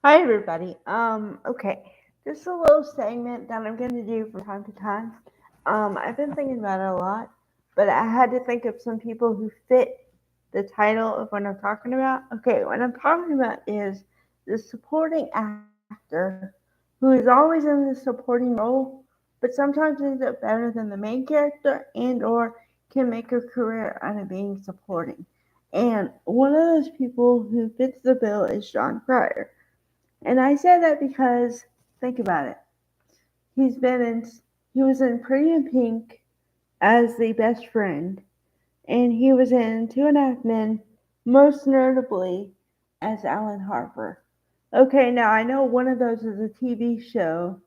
Hi everybody. Okay. This is a little segment that I'm gonna do from time to time. I've been thinking about it a lot, but I had to think of some people who fit the title of what I'm talking about. Okay, what I'm talking about is the supporting actor who is always in the supporting role, but sometimes ends up better than the main character and or can make a career out of being supporting. And one of those people who fits the bill is Jon Cryer. And I say that because think about it. He's been in he was in Pretty in Pink as the best friend, and he was in Two and a Half Men, most notably as Alan Harper. Okay, now I know one of those is a TV show,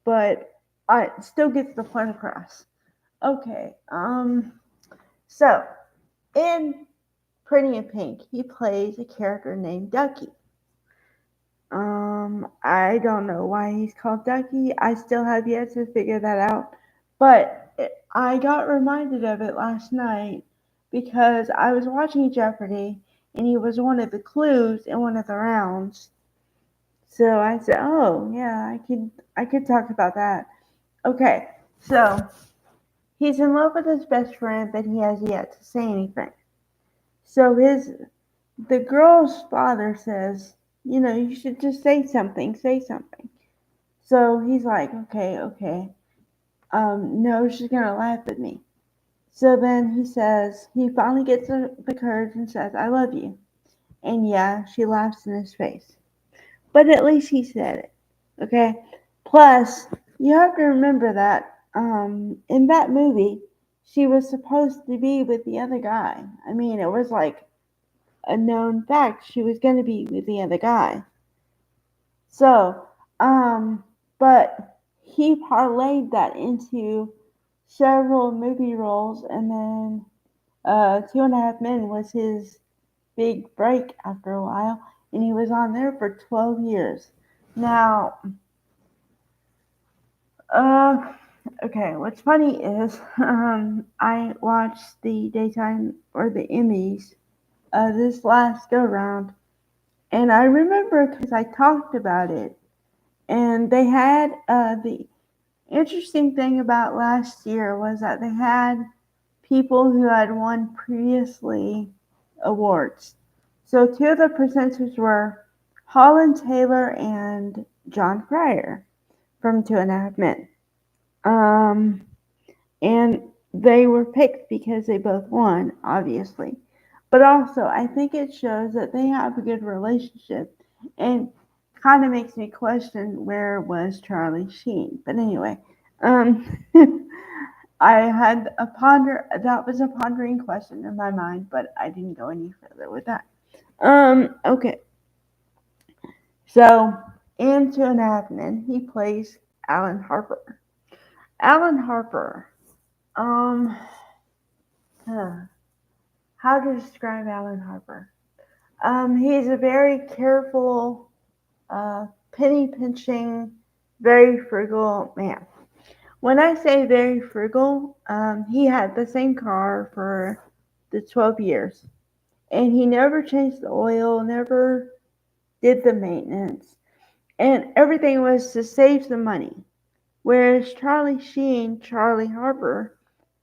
but it still gets the point across. Okay, so in Pretty in Pink, he plays a character named Ducky. I don't know why he's called Ducky. I still have yet to figure that out. But I got reminded of it last night because I was watching Jeopardy and he was one of the clues in one of the rounds. So I said, "Oh, yeah, I could talk about that." Okay. So, he's in love with his best friend, but he has yet to say anything. So his the girl's father says, you should just say something. So he's like, okay, okay. No, she's gonna laugh at me. So then he finally gets the courage and says, I love you. And yeah, she laughs in his face. But at least he said it. Okay? Plus, you have to remember that in that movie, she was supposed to be with the other guy. I mean, it was like a known fact she was going to be with the other guy. So, but he parlayed that into several movie roles, and then Two and a Half Men was his big break after a while, and he was on there for 12 years. Now, uh, okay, what's funny is I watched the daytime or the Emmys this last go round, and I remember because I talked about it, and they had the interesting thing about last year was that they had people who had won previously awards. So two of the presenters were Holland Taylor and Jon Cryer from Two and a Half Men. Um, and they were picked because they both won, obviously. But also, I think it shows that they have a good relationship and kind of makes me question where was Charlie Sheen. But anyway, um, I had that was a pondering question in my mind, but I didn't go any further with that. Okay, so in Two and a Half Men, he plays Alan Harper. Alan Harper, um, huh, how to describe Alan Harper? He's a very careful, penny pinching, very frugal man. When I say very frugal, he had the same car for the 12 years, and he never changed the oil, never did the maintenance, and everything was to save some money. Whereas Charlie Harper,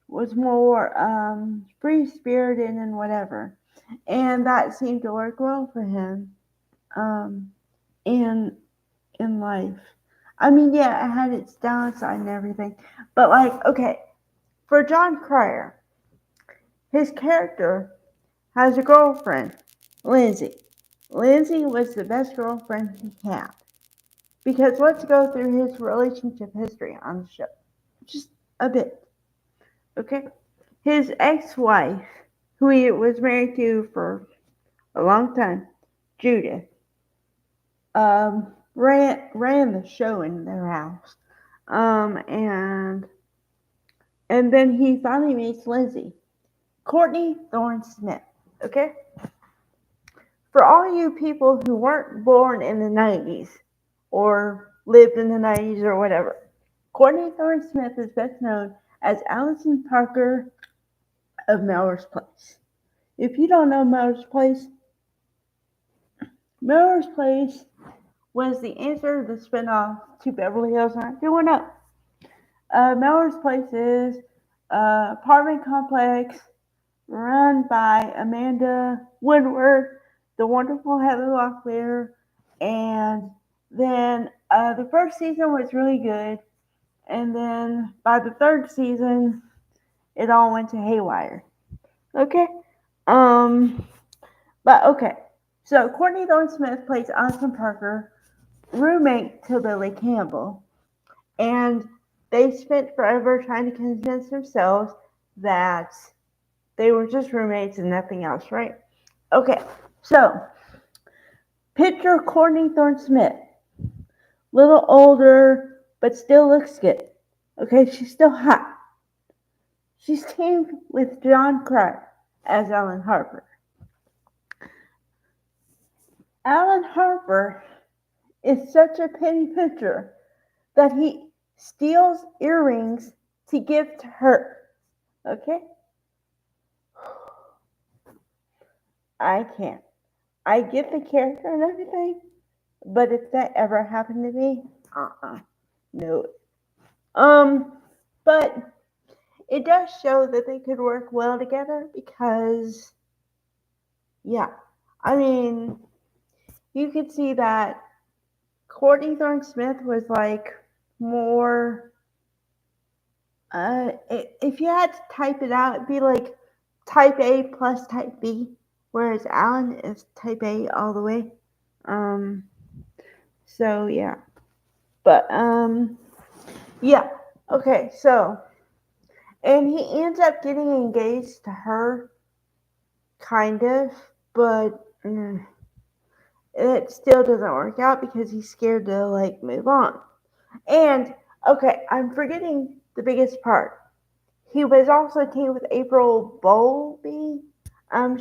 was more free spirited and whatever, and that seemed to work well for him um, in in life. I mean, yeah, it had its downside and everything, but like, okay, for Jon Cryer, his character has a girlfriend, Lindsay. Lindsay was the best girlfriend he had. Because let's go through his relationship history on the show. Just a bit. Okay? His ex wife, who he was married to for a long time, Judith, ran the show in their house. And then he finally meets Lindsay. Courtney Thorne Smith. Okay? For all you people who weren't born in the 90s or lived in the 90s or whatever, Courtney Thorne Smith is best known as Allison Parker of Melrose Place. If you don't know Melrose Place was the answer to the spinoff to Beverly Hills 90210. Melrose Place is apartment complex run by Amanda Woodward, the wonderful Heather Locklear, and then the first season was really good, and then by the third season, it all went to haywire. Okay, um, but okay. So Courtney Thorne Smith plays Austin Parker, roommate to Lily Campbell, and they spent forever trying to convince themselves that they were just roommates and nothing else, right? Okay, so picture Courtney Thorne Smith, little older, but still looks good. Okay, she's still hot. She's teamed with Jon Cryer as Ellen Harper. Alan Harper is such a penny pincher that he steals earrings to give to her. Okay? I can't. I get the character and everything, but if that ever happened to me, no. But it does show that they could work well together because, yeah, I mean, you could see that Courtney Thorne Smith was like more. If you had to type it out, it'd be like type A plus type B, whereas Alan is type A all the way. Um, so yeah, but yeah, okay, so and he ends up getting engaged to her, kind of, but it still doesn't work out because he's scared to like move on. And okay, I'm forgetting the biggest part. He was also teamed with April Bowlby.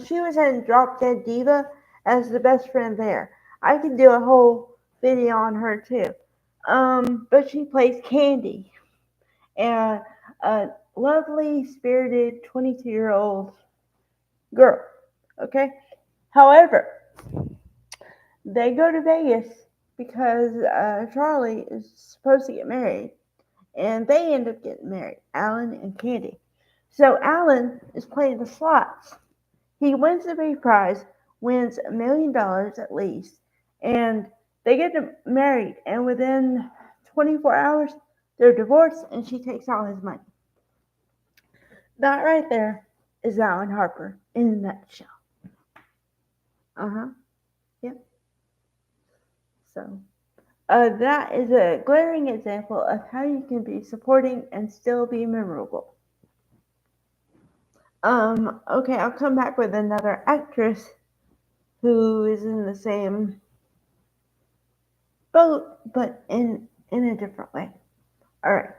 She was in Drop Dead Diva as the best friend there. I could do a whole video on her too. But she plays Candy, and a lovely, spirited 22-year-old girl. Okay. However, they go to Vegas because Charlie is supposed to get married, and they end up getting married, Alan and Candy. So Alan is playing the slots. He wins the big prize, wins $1 million at least, and they get married. And within 24 hours, they're divorced, and she takes all his money. That right there is Alan Harper in a nutshell. Yep. So. That is a glaring example of how you can be supporting and still be memorable. Okay, I'll come back with another actress who is in the same boat, but in a different way. Alright,